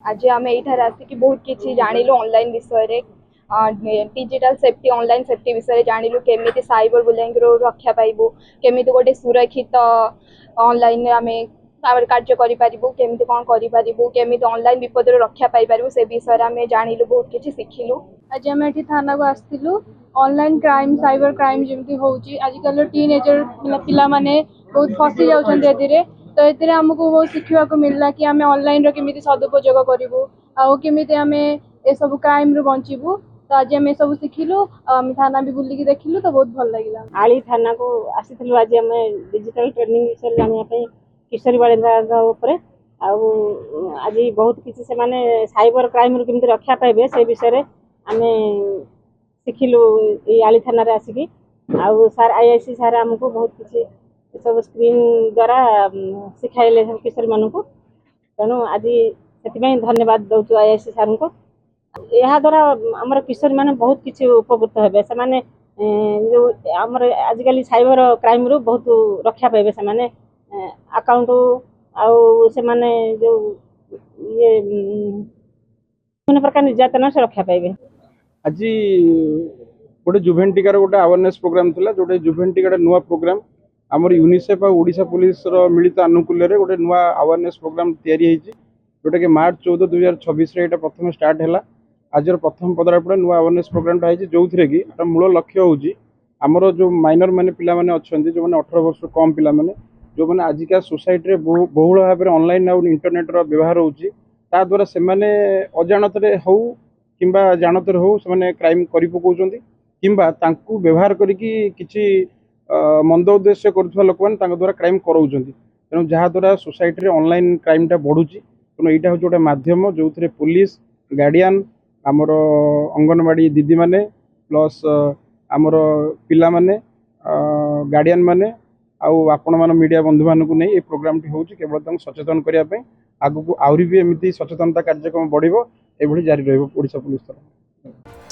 आज आम ये आसिक बहुत किसी जानलु ऑनलाइन विषय डिजिटल सेफ्टी ऑनलाइन सेफ्टी विषय जानलु केमी साइबर बुलिंग रक्षा पाइबू केमी गोटे सुरक्षित ऑनलाइन आम कार्य केमी कौन केमी ऑनलाइन विपद रक्षा पाइपर से विषय आम जानलु बहुत किसी शिखिलु। आज आम ये थाना को आसलु ऑनलाइन क्राइम साइबर क्राइम जमी होची आजिकल टीनेजर पिला माने बहुत फसी जाऊे तो ये आमको बहुत शिखा मिलला कि आम ऑनलाइन केमी सदुपयोग करूँ आमी आम ये सब क्राइम रु बचबू। तो आज आम सब शिखिलु आम थाना भी बुलिक देखिलु तो बहुत भल लगे। आली थाना को आसी आज आम डिजिटल ट्रेनिंग विषय जानापी किशोरी बालिका आज बहुत किसी से माने साइबर क्राइम रु केमी रक्षा पाइबे से विषय आम शिखिलु ये आली थाना आसिकी आउ सार आईआईसी सार आमको बहुत किसी सब स्क्रीन द्वारा शिखाइले किशोरी मानू तेणु आज से धन्यवाद दौचु आईआईसी सार को। यह द्वारा आमर किशोरी मैंने बहुत किसी उपकृत हे से जो आमर आजिकल साइबर क्राइम रु बहुत रक्षा पाइबे से अकाउंट आउ से जो ये विभिन्न प्रकार निर्यातना से रक्षा पाइबे। आज गोटे जुभेन्टिकार गोटे अवेयरनेस प्रोग्राम थिला जोटे जुभेन्टिका नुआ प्रोग्राम आमर यूनिसेफ और ओडिशा पुलिस मिलित आनुकूल्य रे गोटे नुआ अवेयरनेस प्रोग्राम तैयारी होईची जोटा कि मार्च 14 2026 रे एटा प्रथम स्टार्ट हैला। आज प्रथम पदरापड़ा नुआ अवेयरनेस प्रोग्राम होईची जो थिरे कि मूल लक्ष्य होउची आमर जो माइनर माने पिला माने अछंती जो माने 18 वर्ष कम पिला माने जो माने आजिका सोसाइटी रे बहुल भाव में ऑनलाइन और इंटरनेट रो व्यवहार होउची ता द्वारा से माने अजाणतरे हो किंबा जानतरे हो से माने क्राइम करि पकोउचंती किंबा तांकू व्यवहार करिकी किछि मंद उद्देश्य करुवा लोक मैंने द्वारा क्राइम कराउछंती तेणु जहाँ द्वारा सोसाइटी रे ऑनलाइन क्राइम टा बढ़ुची तेणु यहाँ हूँ गोटे मध्यम जो थे पुलिस गार्डियन आमर अंगनवाड़ी दीदी माने प्लस आमर पिला माने गार्डियन माने आउ आपण मान मीडिया बंधु मानक नहीं ये प्रोग्राम टी होची केवल सचेतन करने आगू आहरी भी एमती सचेतनता कार्यक्रम बढ़िबो एभली जारी रहिबो ओडिशा पुलिस तरफ।